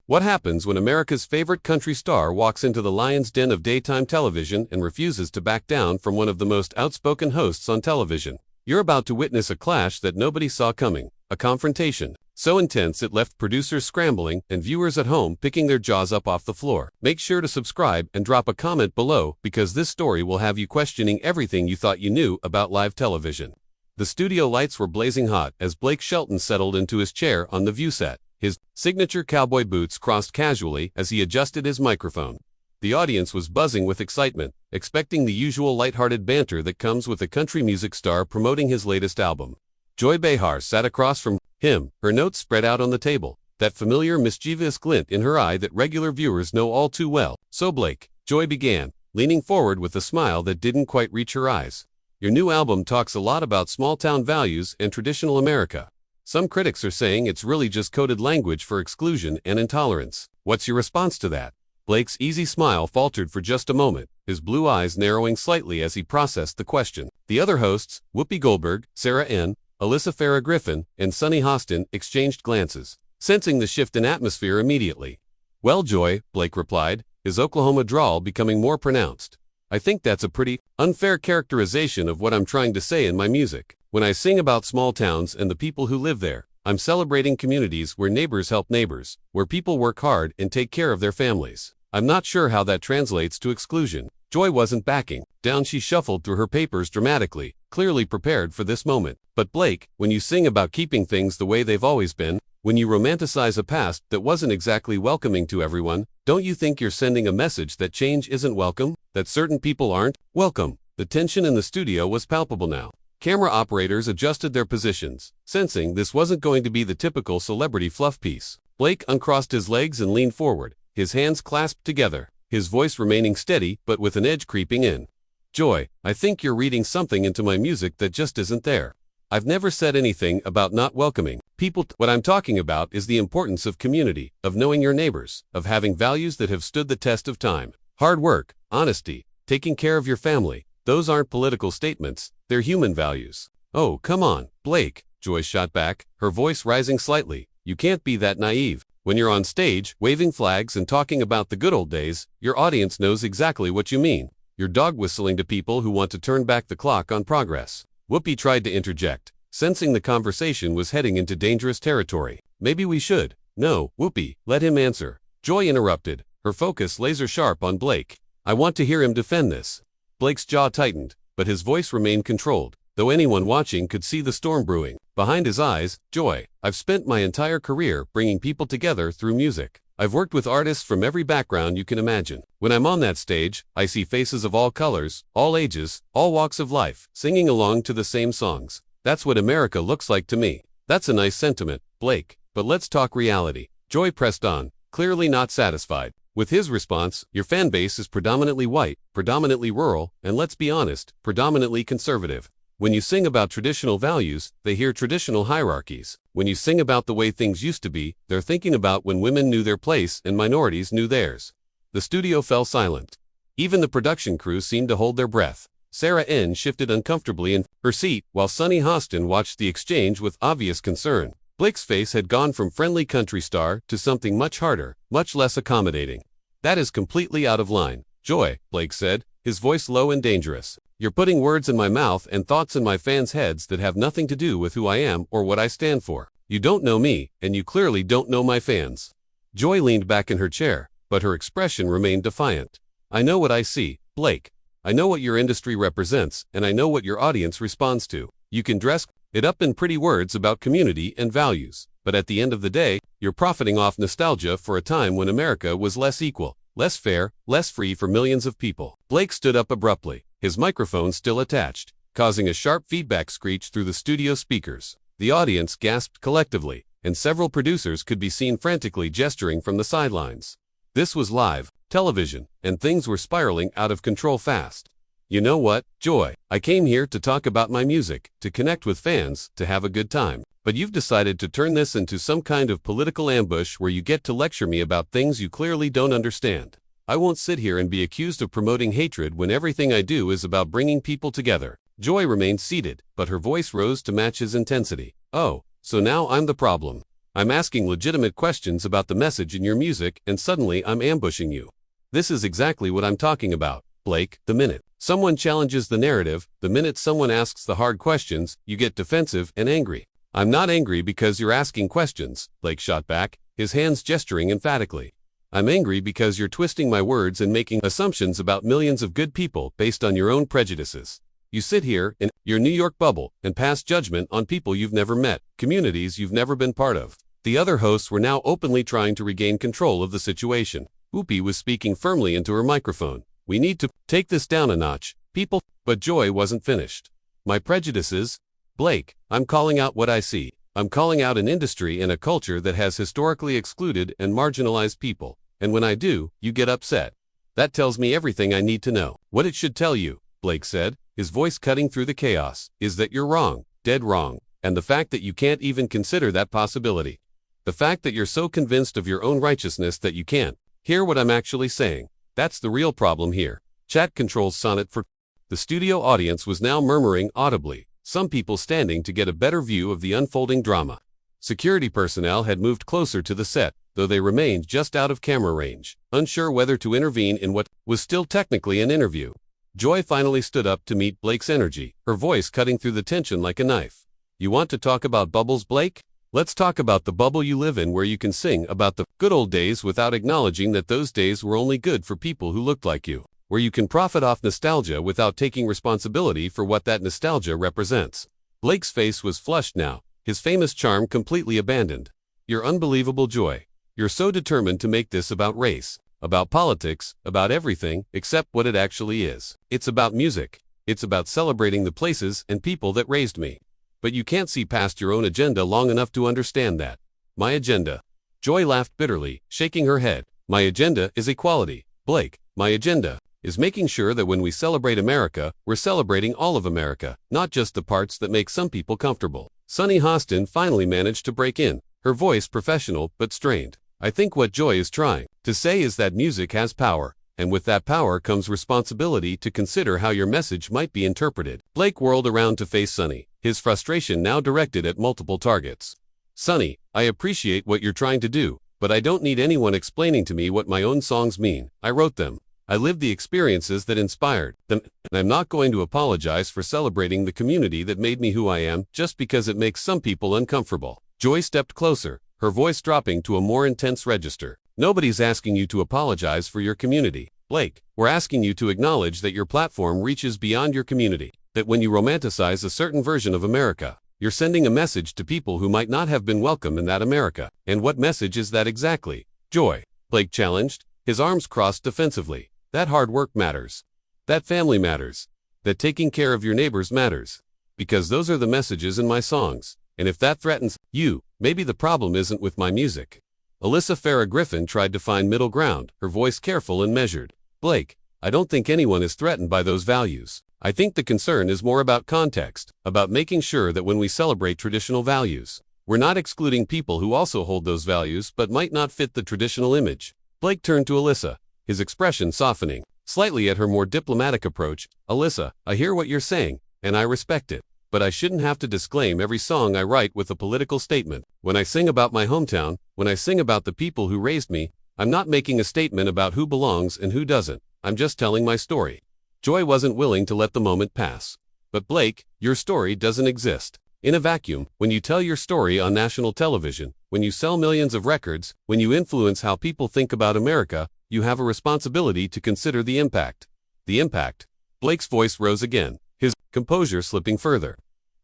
What happens when America's favorite country star walks into the lion's den of daytime television and refuses to back down from one of the most outspoken hosts on television? You're about to witness a clash that nobody saw coming, a confrontation so intense it left producers scrambling and viewers at home picking their jaws up off the floor. Make sure to subscribe and drop a comment below because this story will have you questioning everything you thought you knew about live television. The studio lights were blazing hot as Blake Shelton settled into his chair on the View set. His signature cowboy boots crossed casually as he adjusted his microphone. The audience was buzzing with excitement, expecting the usual lighthearted banter that comes with a country music star promoting his latest album. Joy Behar sat across from him, her notes spread out on the table, that familiar mischievous glint in her eye that regular viewers know all too well. "So Blake," Joy began, leaning forward with a smile that didn't quite reach her eyes, "your new album talks a lot about small-town values and traditional America. Some critics are saying it's really just coded language for exclusion and intolerance. What's your response to that?" Blake's easy smile faltered for just a moment, his blue eyes narrowing slightly as he processed the question. The other hosts, Whoopi Goldberg, Sarah N., Alyssa Farrah Griffin, and Sunny Hostin, exchanged glances, sensing the shift in atmosphere immediately. "Well, Joy," Blake replied, his Oklahoma drawl becoming more pronounced, "I think that's a pretty unfair characterization of what I'm trying to say in my music. When I sing about small towns and the people who live there, I'm celebrating communities where neighbors help neighbors, where people work hard and take care of their families. I'm not sure how that translates to exclusion." Joy wasn't backing down. She shuffled through her papers dramatically, clearly prepared for this moment. "But Blake, when you sing about keeping things the way they've always been, when you romanticize a past that wasn't exactly welcoming to everyone, don't you think you're sending a message that change isn't welcome, that certain people aren't welcome?" The tension in the studio was palpable now. Camera operators adjusted their positions, sensing this wasn't going to be the typical celebrity fluff piece. Blake uncrossed his legs and leaned forward, his hands clasped together, his voice remaining steady but with an edge creeping in. "Joy, I think you're reading something into my music that just isn't there. I've never said anything about not welcoming people. What I'm talking about is the importance of community, of knowing your neighbors, of having values that have stood the test of time. Hard work, honesty, taking care of your family. Those aren't political statements, they're human values." "Oh, come on, Blake," Joy shot back, her voice rising slightly. "You can't be that naive. When you're on stage, waving flags and talking about the good old days, your audience knows exactly what you mean. You're dog whistling to people who want to turn back the clock on progress." Whoopi tried to interject, sensing the conversation was heading into dangerous territory. "Maybe we should." "No, Whoopi, let him answer," Joy interrupted, her focus laser-sharp on Blake. "I want to hear him defend this." Blake's jaw tightened, but his voice remained controlled, though anyone watching could see the storm brewing. Behind his eyes, "Joy, I've spent my entire career bringing people together through music. I've worked with artists from every background you can imagine. When I'm on that stage, I see faces of all colors, all ages, all walks of life, singing along to the same songs. That's what America looks like to me." "That's a nice sentiment, Blake, but let's talk reality." Joy pressed on, clearly not satisfied. With his response, "Your fan base is predominantly white, predominantly rural, and let's be honest, predominantly conservative. When you sing about traditional values, they hear traditional hierarchies. When you sing about the way things used to be, they're thinking about when women knew their place and minorities knew theirs." The studio fell silent. Even the production crew seemed to hold their breath. Sarah N. shifted uncomfortably in her seat, while Sunny Hostin watched the exchange with obvious concern. Blake's face had gone from friendly country star to something much harder, much less accommodating. "That is completely out of line, Joy," Blake said, his voice low and dangerous. "You're putting words in my mouth and thoughts in my fans' heads that have nothing to do with who I am or what I stand for. You don't know me, and you clearly don't know my fans." Joy leaned back in her chair, but her expression remained defiant. "I know what I see, Blake. I know what your industry represents, and I know what your audience responds to. You can dress it up in pretty words about community and values, but at the end of the day, you're profiting off nostalgia for a time when America was less equal, less fair, less free for millions of people." Blake stood up abruptly, his microphone still attached, causing a sharp feedback screech through the studio speakers. The audience gasped collectively, and several producers could be seen frantically gesturing from the sidelines. This was live television, and things were spiraling out of control fast. "You know what, Joy? I came here to talk about my music, to connect with fans, to have a good time. But you've decided to turn this into some kind of political ambush where you get to lecture me about things you clearly don't understand. I won't sit here and be accused of promoting hatred when everything I do is about bringing people together." Joy remained seated, but her voice rose to match his intensity. "Oh, so now I'm the problem. I'm asking legitimate questions about the message in your music, and suddenly I'm ambushing you. This is exactly what I'm talking about, Blake. The minute someone challenges the narrative, the minute someone asks the hard questions, you get defensive and angry. I'm not angry because you're asking questions, Blake shot back, his hands gesturing emphatically. I'm angry because you're twisting my words and making assumptions about millions of good people based on your own prejudices. You sit here in your New York bubble and pass judgment on people you've never met, communities you've never been part of. The other hosts were now openly trying to regain control of the situation. Whoopi was speaking firmly into her microphone. We need to take this down a notch, people. But Joy wasn't finished. My prejudices? Blake, I'm calling out what I see. I'm calling out an industry and a culture that has historically excluded and marginalized people. And when I do, you get upset. That tells me everything I need to know. What it should tell you, Blake said, his voice cutting through the chaos, is that you're wrong, dead wrong. And the fact that you can't even consider that possibility. The fact that you're so convinced of your own righteousness that you can't hear what I'm actually saying. That's the real problem here. Chat controls sonnet for... The studio audience was now murmuring audibly, some people standing to get a better view of the unfolding drama. Security personnel had moved closer to the set, though they remained just out of camera range, unsure whether to intervene in what was still technically an interview. Joy finally stood up to meet Blake's energy, her voice cutting through the tension like a knife. You want to talk about bubbles, Blake? Let's talk about the bubble you live in, where you can sing about the good old days without acknowledging that those days were only good for people who looked like you. Where you can profit off nostalgia without taking responsibility for what that nostalgia represents. Blake's face was flushed now, his famous charm completely abandoned. You're unbelievable, Joy. You're so determined to make this about race, about politics, about everything except what it actually is. It's about music. It's about celebrating the places and people that raised me. But you can't see past your own agenda long enough to understand that. My agenda. Joy laughed bitterly, shaking her head. My agenda is equality, Blake. My agenda is making sure that when we celebrate America, we're celebrating all of America, not just the parts that make some people comfortable. Sunny Hostin finally managed to break in, her voice professional but strained. I think what Joy is trying to say is that music has power, and with that power comes responsibility to consider how your message might be interpreted. Blake whirled around to face Sunny, his frustration now directed at multiple targets. Sunny, I appreciate what you're trying to do, but I don't need anyone explaining to me what my own songs mean. I wrote them. I lived the experiences that inspired them, and I'm not going to apologize for celebrating the community that made me who I am just because it makes some people uncomfortable. Joy stepped closer, her voice dropping to a more intense register. Nobody's asking you to apologize for your community, Blake. We're asking you to acknowledge that your platform reaches beyond your community, that when you romanticize a certain version of America, you're sending a message to people who might not have been welcome in that America. And what message is that exactly, Joy? Blake challenged, his arms crossed defensively. That hard work matters. That family matters. That taking care of your neighbors matters. Because those are the messages in my songs. And if that threatens you, maybe the problem isn't with my music. Alyssa Farah Griffin tried to find middle ground, her voice careful and measured. Blake, I don't think anyone is threatened by those values. I think the concern is more about context, about making sure that when we celebrate traditional values, we're not excluding people who also hold those values but might not fit the traditional image. Blake turned to Alyssa, his expression softening slightly at her more diplomatic approach. Alyssa, I hear what you're saying, and I respect it. But I shouldn't have to disclaim every song I write with a political statement. When I sing about my hometown, when I sing about the people who raised me, I'm not making a statement about who belongs and who doesn't. I'm just telling my story. Joy wasn't willing to let the moment pass. But Blake, your story doesn't exist in a vacuum. When you tell your story on national television, when you sell millions of records, when you influence how people think about America, you have a responsibility to consider the impact. The impact. Blake's voice rose again, his composure slipping further.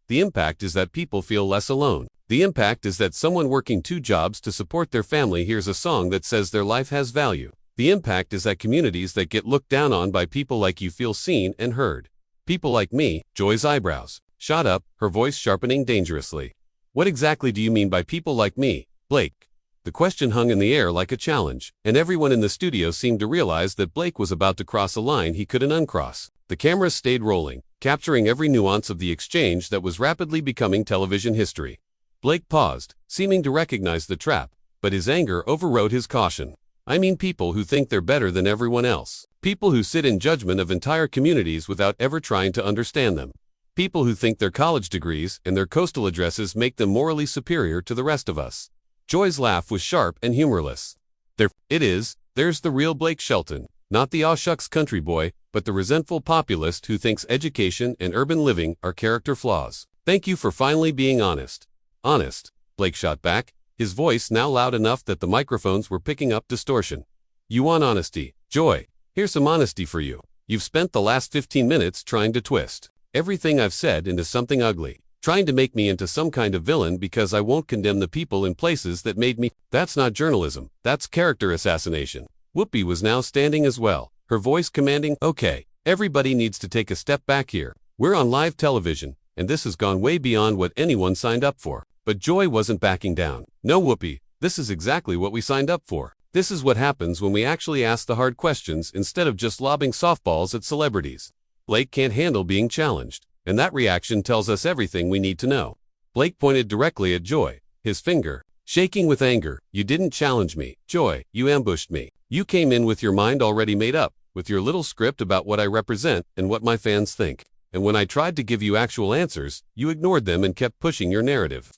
The impact is that people feel less alone. The impact is that someone working 2 jobs to support their family hears a song that says their life has value. The impact is that communities that get looked down on by people like you feel seen and heard. People like me. Joy's eyebrows shot up, her voice sharpening dangerously. What exactly do you mean by people like me, Blake? The question hung in the air like a challenge, and everyone in the studio seemed to realize that Blake was about to cross a line he couldn't uncross. The cameras stayed rolling, capturing every nuance of the exchange that was rapidly becoming television history. Blake paused, seeming to recognize the trap, but his anger overrode his caution. I mean people who think they're better than everyone else. People who sit in judgment of entire communities without ever trying to understand them. People who think their college degrees and their coastal addresses make them morally superior to the rest of us. Joy's laugh was sharp and humorless. There it is, there's the real Blake Shelton. Not the aw shucks country boy, but the resentful populist who thinks education and urban living are character flaws. Thank you for finally being honest. Honest, Blake shot back, his voice now loud enough that the microphones were picking up distortion. You want honesty, Joy? Here's some honesty for you. You've spent the last 15 minutes trying to twist everything I've said into something ugly, trying to make me into some kind of villain because I won't condemn the people in places that made me. That's not journalism, that's character assassination. Whoopi was now standing as well, her voice commanding. Okay, everybody needs to take a step back here. We're on live television, and this has gone way beyond what anyone signed up for. But Joy wasn't backing down. No, Whoopi, this is exactly what we signed up for. This is what happens when we actually ask the hard questions instead of just lobbing softballs at celebrities. Blake can't handle being challenged, and that reaction tells us everything we need to know. Blake pointed directly at Joy, his finger shaking with anger. You didn't challenge me, Joy, you ambushed me. You came in with your mind already made up, with your little script about what I represent and what my fans think. And when I tried to give you actual answers, you ignored them and kept pushing your narrative.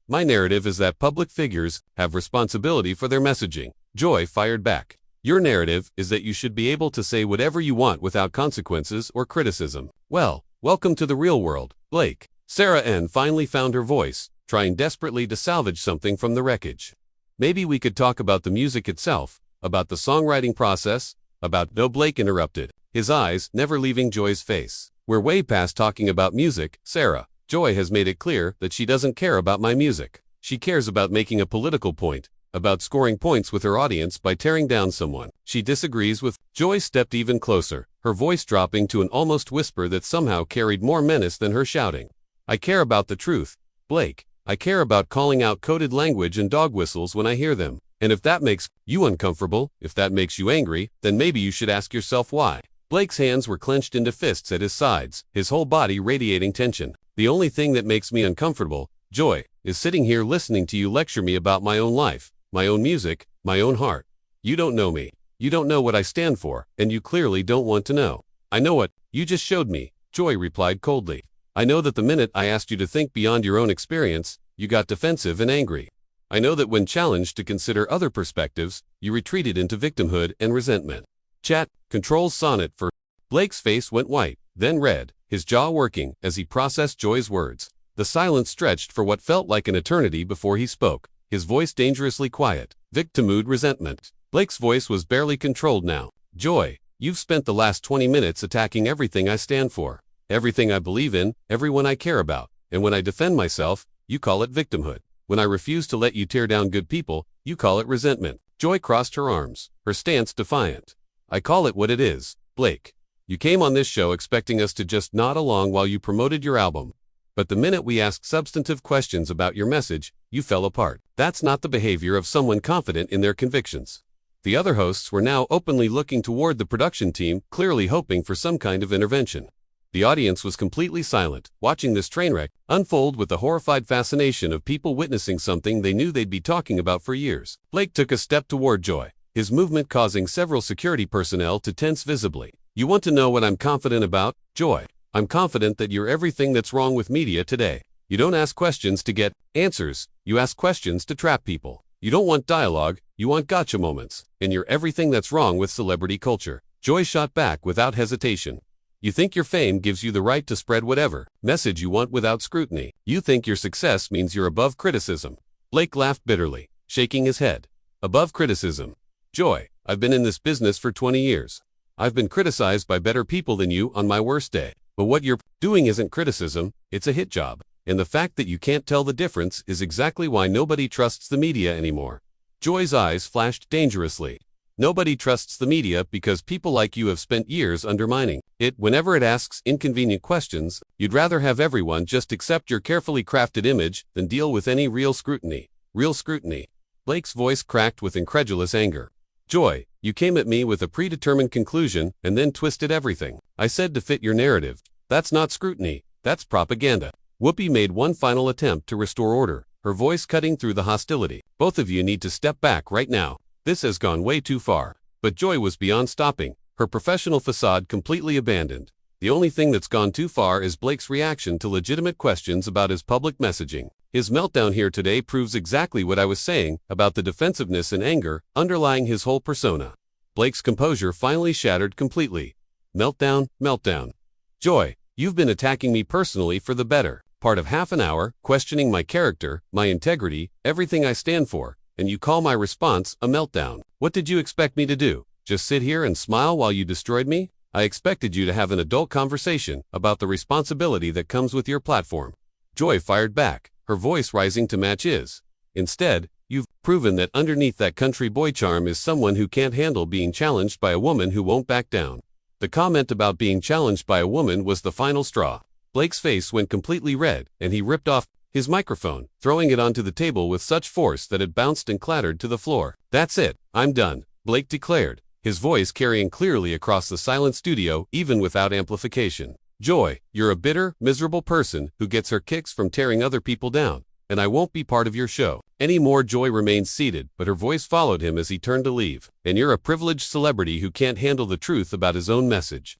My narrative is that public figures have responsibility for their messaging, Joy fired back. Your narrative is that you should be able to say whatever you want without consequences or criticism. Well, welcome to the real world, Blake. Sarah N. finally found her voice, trying desperately to salvage something from the wreckage. Maybe we could talk about the music itself, about the songwriting process, about. No, Blake interrupted, his eyes never leaving Joy's face. We're way past talking about music, Sarah. Joy has made it clear that she doesn't care about my music. She cares about making a political point, about scoring points with her audience by tearing down someone she disagrees with. Joy stepped even closer, her voice dropping to an almost whisper that somehow carried more menace than her shouting. I care about the truth, Blake. I care about calling out coded language and dog whistles when I hear them. And if that makes you uncomfortable, if that makes you angry, then maybe you should ask yourself why. Blake's hands were clenched into fists at his sides, his whole body radiating tension. The only thing that makes me uncomfortable, Joy, is sitting here listening to you lecture me about my own life, my own music, my own heart. You don't know me. You don't know what I stand for, and you clearly don't want to know. I know what you just showed me, Joy replied coldly. I know that the minute I asked you to think beyond your own experience, you got defensive and angry. I know that when challenged to consider other perspectives, you retreated into victimhood and resentment. Chat, controls sonnet for. Blake's face went white, then red, his jaw working as he processed Joy's words. The silence stretched for what felt like an eternity before he spoke, his voice dangerously quiet. Victimhood, resentment. Blake's voice was barely controlled now. Joy, you've spent the last 20 minutes attacking everything I stand for, everything I believe in, everyone I care about, and when I defend myself, you call it victimhood. When I refuse to let you tear down good people, you call it resentment. Joy crossed her arms, her stance defiant. I call it what it is, Blake. You came on this show expecting us to just nod along while you promoted your album. But the minute we asked substantive questions about your message, you fell apart. That's not the behavior of someone confident in their convictions. The other hosts were now openly looking toward the production team, clearly hoping for some kind of intervention. The audience was completely silent, watching this train wreck unfold with the horrified fascination of people witnessing something they knew they'd be talking about for years. Blake took a step toward Joy, his movement causing several security personnel to tense visibly. You want to know what I'm confident about, Joy? I'm confident that you're everything that's wrong with media today. You don't ask questions to get answers, you ask questions to trap people. You don't want dialogue, you want gotcha moments. And you're everything that's wrong with celebrity culture. Joy shot back without hesitation. You think your fame gives you the right to spread whatever message you want without scrutiny. You think your success means you're above criticism. Blake laughed bitterly, shaking his head. Above criticism. Joy, I've been in this business for 20 years. I've been criticized by better people than you on my worst day. But what you're doing isn't criticism, it's a hit job. And the fact that you can't tell the difference is exactly why nobody trusts the media anymore. Joy's eyes flashed dangerously. Nobody trusts the media because people like you have spent years undermining it. Whenever it asks inconvenient questions, you'd rather have everyone just accept your carefully crafted image than deal with any real scrutiny. Real scrutiny. Blake's voice cracked with incredulous anger. Joy, you came at me with a predetermined conclusion and then twisted everything I said to fit your narrative. That's not scrutiny, that's propaganda. Whoopi made one final attempt to restore order, her voice cutting through the hostility. Both of you need to step back right now. This has gone way too far. But Joy was beyond stopping, her professional facade completely abandoned. The only thing that's gone too far is Blake's reaction to legitimate questions about his public messaging. His meltdown here today proves exactly what I was saying about the defensiveness and anger underlying his whole persona. Blake's composure finally shattered completely. Meltdown, meltdown. Joy, you've been attacking me personally for the better part of half an hour, questioning my character, my integrity, everything I stand for, and you call my response a meltdown. What did you expect me to do? Just sit here and smile while you destroyed me? I expected you to have an adult conversation about the responsibility that comes with your platform. Joy fired back, her voice rising to match his. Instead, you've proven that underneath that country boy charm is someone who can't handle being challenged by a woman who won't back down. The comment about being challenged by a woman was the final straw. Blake's face went completely red, and he ripped off his microphone, throwing it onto the table with such force that it bounced and clattered to the floor. "That's it, I'm done," Blake declared, his voice carrying clearly across the silent studio even without amplification. "Joy, you're a bitter, miserable person who gets her kicks from tearing other people down, and I won't be part of your show anymore." Joy remained seated, but her voice followed him as he turned to leave. "And you're a privileged celebrity who can't handle the truth about his own message."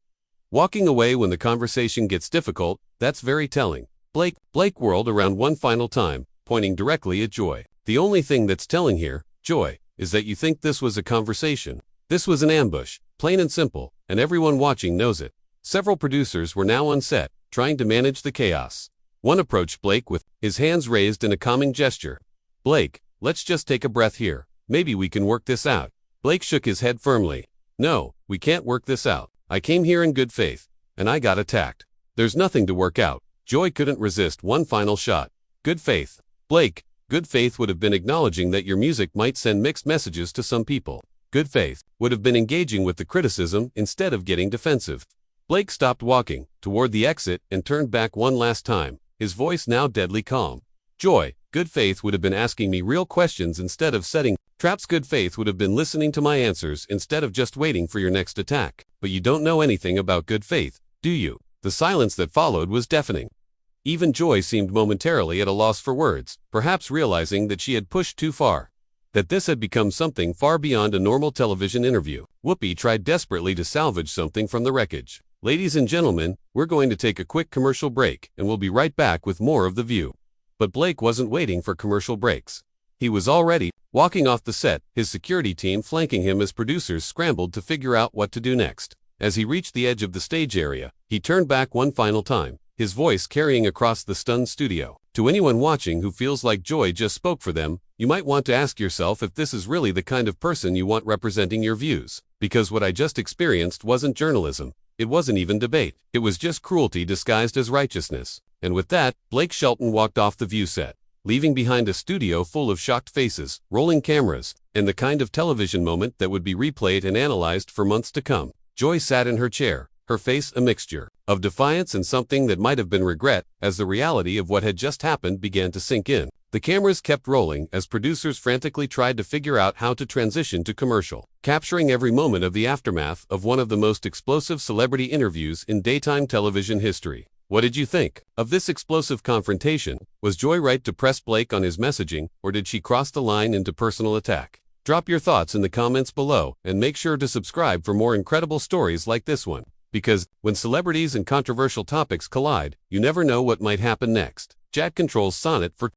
Walking away when the conversation gets difficult, that's very telling. Blake whirled around one final time, pointing directly at Joy. "The only thing that's telling here, Joy, is that you think this was a conversation. This was an ambush, plain and simple, and everyone watching knows it." Several producers were now on set, trying to manage the chaos. One approached Blake with his hands raised in a calming gesture. "Blake, let's just take a breath here. Maybe we can work this out." Blake shook his head firmly. "No, we can't work this out. I came here in good faith, and I got attacked. There's nothing to work out." Joy couldn't resist one final shot. "Good faith." "Blake, good faith would have been acknowledging that your music might send mixed messages to some people. Good faith would have been engaging with the criticism instead of getting defensive." Blake stopped walking toward the exit and turned back one last time, his voice now deadly calm. "Joy, good faith would have been asking me real questions instead of setting traps. Good faith would have been listening to my answers instead of just waiting for your next attack. But you don't know anything about good faith, do you?" The silence that followed was deafening. Even Joy seemed momentarily at a loss for words, perhaps realizing that she had pushed too far, that this had become something far beyond a normal television interview. Whoopi tried desperately to salvage something from the wreckage. "Ladies and gentlemen, we're going to take a quick commercial break, and we'll be right back with more of The View." But Blake wasn't waiting for commercial breaks. He was already walking off the set, his security team flanking him as producers scrambled to figure out what to do next. As he reached the edge of the stage area, he turned back one final time, his voice carrying across the stunned studio. To anyone watching who feels like Joy just spoke for them, you might want to ask yourself if this is really the kind of person you want representing your views. Because what I just experienced wasn't journalism. It wasn't even debate. It was just cruelty disguised as righteousness. And with that, Blake Shelton walked off the View set, leaving behind a studio full of shocked faces, rolling cameras, and the kind of television moment that would be replayed and analyzed for months to come. Joy sat in her chair, her face a mixture of defiance and something that might have been regret, as the reality of what had just happened began to sink in. The cameras kept rolling as producers frantically tried to figure out how to transition to commercial, capturing every moment of the aftermath of one of the most explosive celebrity interviews in daytime television history. What did you think of this explosive confrontation? Was Joy right to press Blake on his messaging, or did she cross the line into personal attack? Drop your thoughts in the comments below, and make sure to subscribe for more incredible stories like this one. Because, when celebrities and controversial topics collide, you never know what might happen next. Jack controls Sonnet for